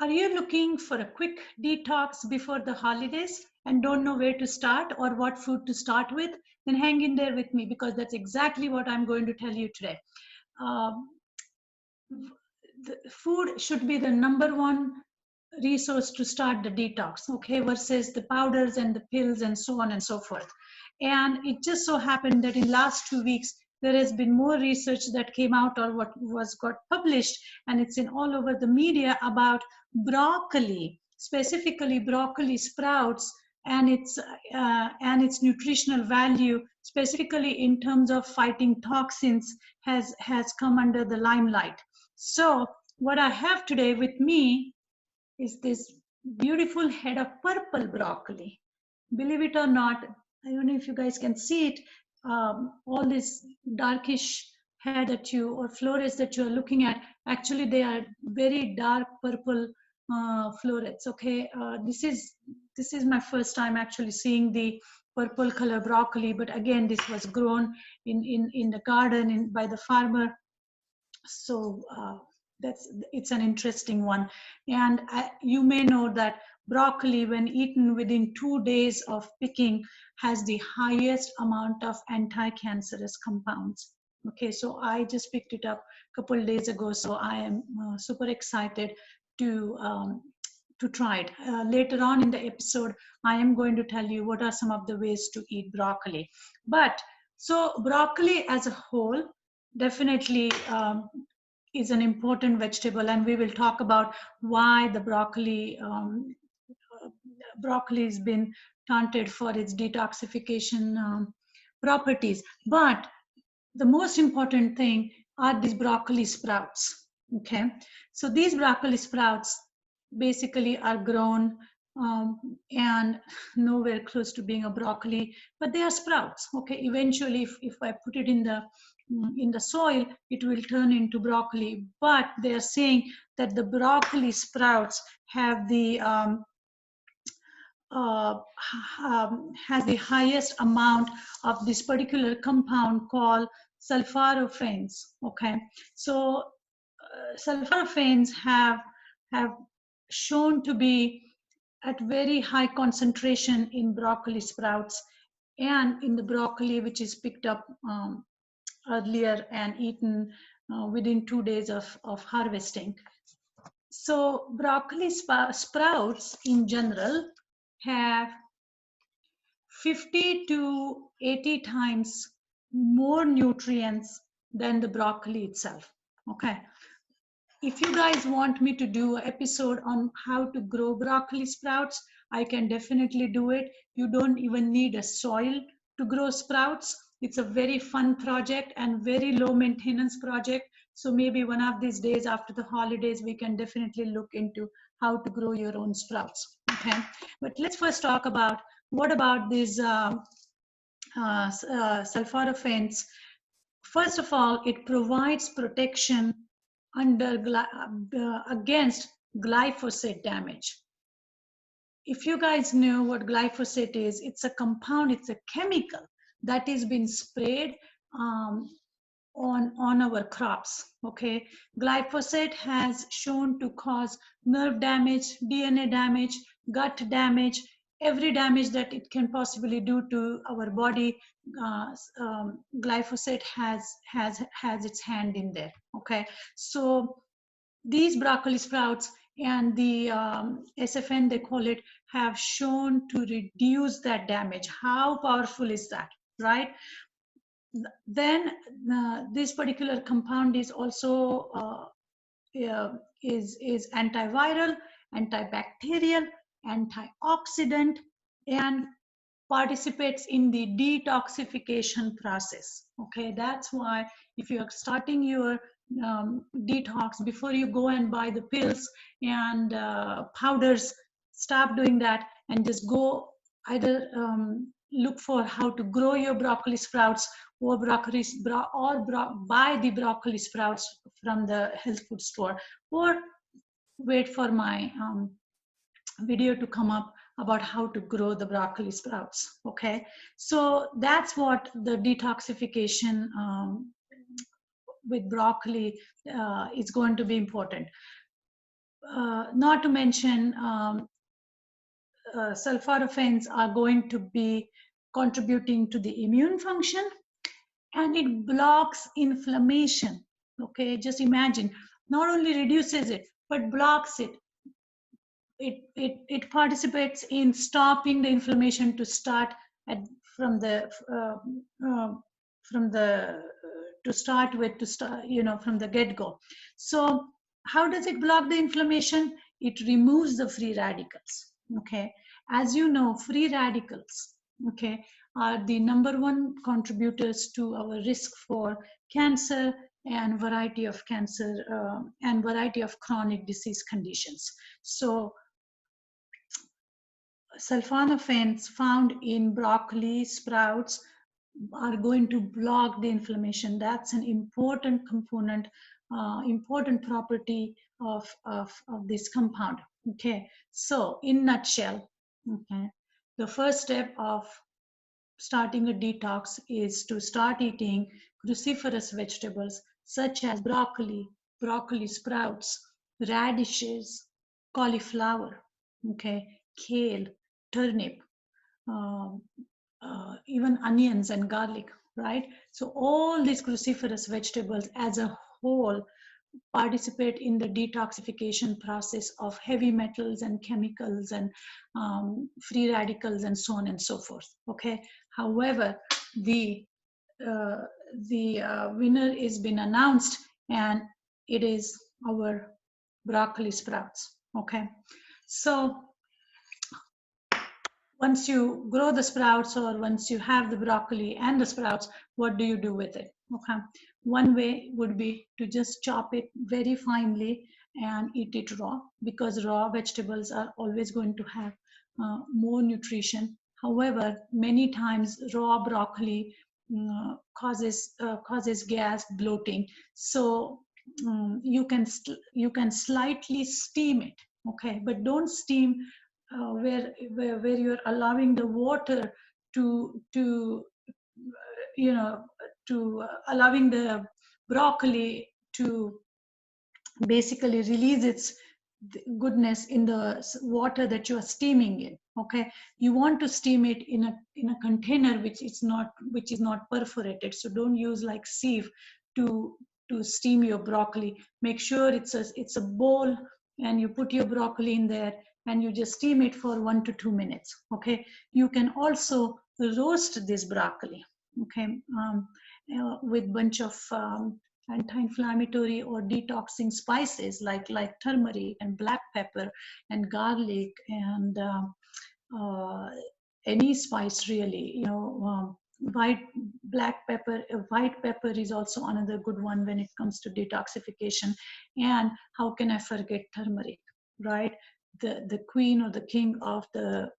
Are you looking for a quick detox before the holidays and don't know where to start or what food to start with? Then hang in there with me because that's exactly what I'm going to tell you today. Um, the food should be the number one resource to start the detox, okay, versus the powders and the pills and so on and so forth. And it just so happened that in last 2 weeks there has been more research that came out or what was got published, and it's in all over the media about broccoli, specifically broccoli sprouts, and its nutritional value, specifically in terms of fighting toxins, has come under the limelight. So what I have today with me is this beautiful head of purple broccoli. Believe it or not, I don't know if you guys can see it. All this darkish hair that you or florets that you are looking at, actually they are very dark purple florets. Okay, this is my first time actually seeing the purple color broccoli. But again, this was grown in the garden by the farmer. So it's an interesting one. And you may know that broccoli, when eaten within 2 days of picking, has the highest amount of anti-cancerous compounds. Okay, so I just picked it up a couple days ago, so I am super excited to try it. Later on in the episode, I am going to tell you what are some of the ways to eat broccoli. But so broccoli as a whole definitely is an important vegetable, and we will talk about why the broccoli has been taunted for its detoxification properties. But the most important thing are these broccoli sprouts. Okay, so these broccoli sprouts basically are grown and nowhere close to being a broccoli, but they are sprouts. Okay, eventually if I put it in the soil, it will turn into broccoli. But they are saying that the broccoli sprouts have the uh, has the highest amount of this particular compound called sulforaphanes. Okay, so sulforaphanes have shown to be at very high concentration in broccoli sprouts and in the broccoli which is picked up earlier and eaten within 2 days of harvesting. So broccoli sprouts in general have 50 to 80 times more nutrients than the broccoli itself. Okay. If you guys want me to do an episode on how to grow broccoli sprouts, I can definitely do it. You don't even need a soil to grow sprouts. It's a very fun project and very low maintenance project. So maybe one of these days after the holidays, we can definitely look into how to grow your own sprouts. Okay, but let's first talk about what about these sulforaphanes. First of all, it provides protection against glyphosate damage. If you guys know what glyphosate is, it's a compound, it's a chemical that is being sprayed on our crops. Okay, glyphosate has shown to cause nerve damage, DNA damage, gut damage, every damage that it can possibly do to our body. Glyphosate has its hand in there. Okay, so these broccoli sprouts and the SFN, they call it, have shown to reduce that damage. How powerful is that, right? Then this particular compound is also is antiviral, antibacterial, antioxidant, and participates in the detoxification process. Okay, that's why if you are starting your detox, before you go and buy the pills and powders, stop doing that and just go either look for how to grow your broccoli sprouts or buy the broccoli sprouts from the health food store, or wait for my video to come up about how to grow the broccoli sprouts. Okay, so that's what the detoxification with broccoli is going to be important. not to mention sulforaphane are going to be contributing to the immune function, and it blocks inflammation. Okay, just imagine, not only reduces it but blocks it. It participates in stopping the inflammation to start at from the from the to start with, to start, you know, from the get-go. So how does it block the inflammation? It removes the free radicals. Okay, as you know, free radicals, okay, are the number one contributors to our risk for cancer and variety of cancer and variety of chronic disease conditions. So sulfonaphanes found in broccoli sprouts are going to block the inflammation. That's an important component, important property of this compound. Okay, so in nutshell, okay, the first step of starting a detox is to start eating cruciferous vegetables such as broccoli, broccoli sprouts, radishes, cauliflower, okay, kale, turnip, um, even onions and garlic, right? So all these cruciferous vegetables as a whole participate in the detoxification process of heavy metals and chemicals and free radicals and so on and so forth. Okay. However, the uh, winner is been announced, and it is our broccoli sprouts. Okay. So once you grow the sprouts, or once you have the broccoli and the sprouts, what do you do with it? Okay, one way would be to just chop it very finely and eat it raw, because raw vegetables are always going to have more nutrition. However, many times raw broccoli causes gas, bloating. So you can slightly steam it. Okay, but don't steam where you're allowing the water to you know to allowing the broccoli to basically release its goodness in the water that you are steaming in. Okay, you want to steam it in a container which is not perforated. So don't use like sieve to steam your broccoli. Make sure it's a bowl, and you put your broccoli in there, and you just steam it for 1 to 2 minutes. Okay, you can also roast this broccoli, okay, with bunch of anti-inflammatory or detoxing spices like turmeric and black pepper and garlic and uh, any spice really, you know. White pepper is also another good one when it comes to detoxification. And how can I forget turmeric, right? The queen or the king of the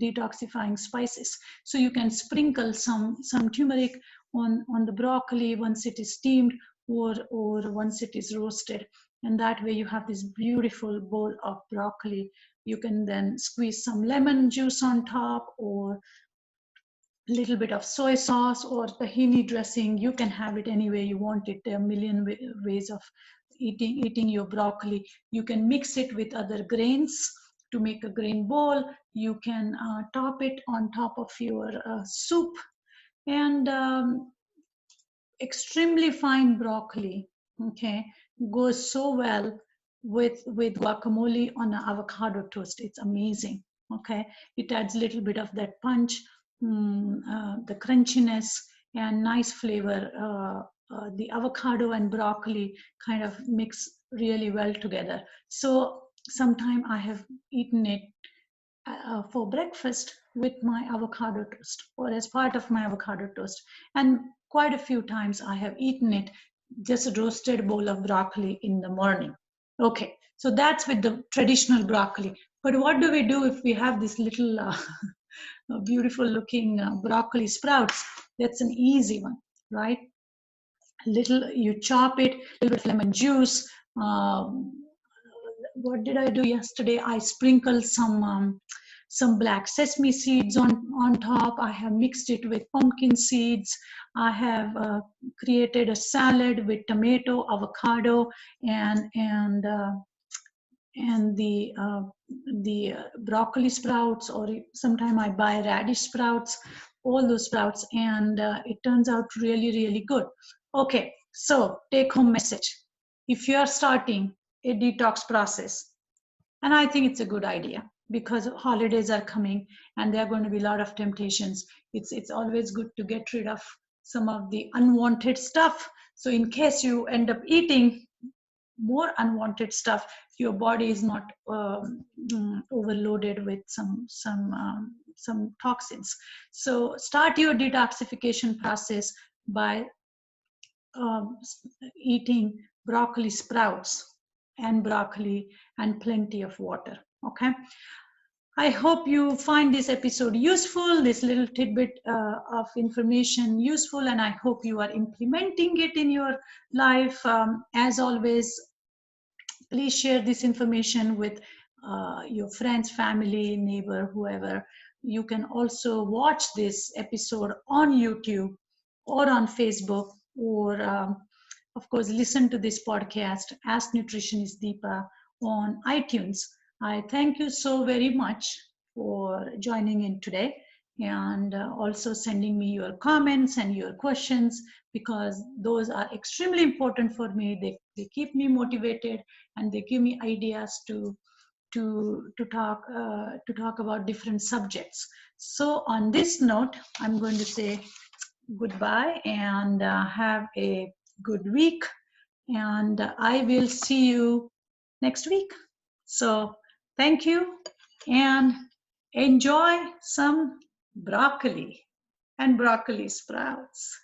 detoxifying spices. So you can sprinkle some turmeric on the broccoli once it is steamed, or once it is roasted, and that way you have this beautiful bowl of broccoli. You can then squeeze some lemon juice on top, or a little bit of soy sauce or tahini dressing. You can have it any way you want it. There are a million ways of eating your broccoli. You can mix it with other grains to make a grain bowl. You can top it on top of your soup. And extremely fine broccoli, okay, goes so well with guacamole on an avocado toast. It's amazing. Okay, it adds a little bit of that punch, the crunchiness and nice flavor. The avocado and broccoli kind of mix really well together. So sometime I have eaten it for breakfast with my avocado toast, or as part of my avocado toast. And quite a few times I have eaten it just a roasted bowl of broccoli in the morning. Okay, so that's with the traditional broccoli. But what do we do if we have this little beautiful looking broccoli sprouts? That's an easy one, right? Little, you chop it, a little bit of lemon juice. What did I do yesterday? I sprinkled some black sesame seeds on top. I have mixed it with pumpkin seeds. I have created a salad with tomato, avocado, and the broccoli sprouts, or sometimes I buy radish sprouts, all those sprouts, and it turns out really, really good. Okay, so take home message. If you are starting a detox process, and I think it's a good idea because holidays are coming and there are going to be a lot of temptations. It's always good to get rid of some of the unwanted stuff. So in case you end up eating more unwanted stuff, your body is not overloaded with some toxins. So start your detoxification process by um, eating broccoli sprouts and broccoli and plenty of water. Okay, I hope you find this episode useful, this little tidbit of information useful, and I hope you are implementing it in your life. As always, please share this information with your friends, family, neighbor, whoever. You can also watch this episode on YouTube or on Facebook, or of course, listen to this podcast, Ask Nutritionist Deepa, on iTunes. I thank you so very much for joining in today, and also sending me your comments and your questions, because those are extremely important for me. They keep me motivated, and they give me ideas to talk about different subjects. So on this note, I'm going to say goodbye and have a good week, and I will see you next week. So thank you, and enjoy some broccoli and broccoli sprouts.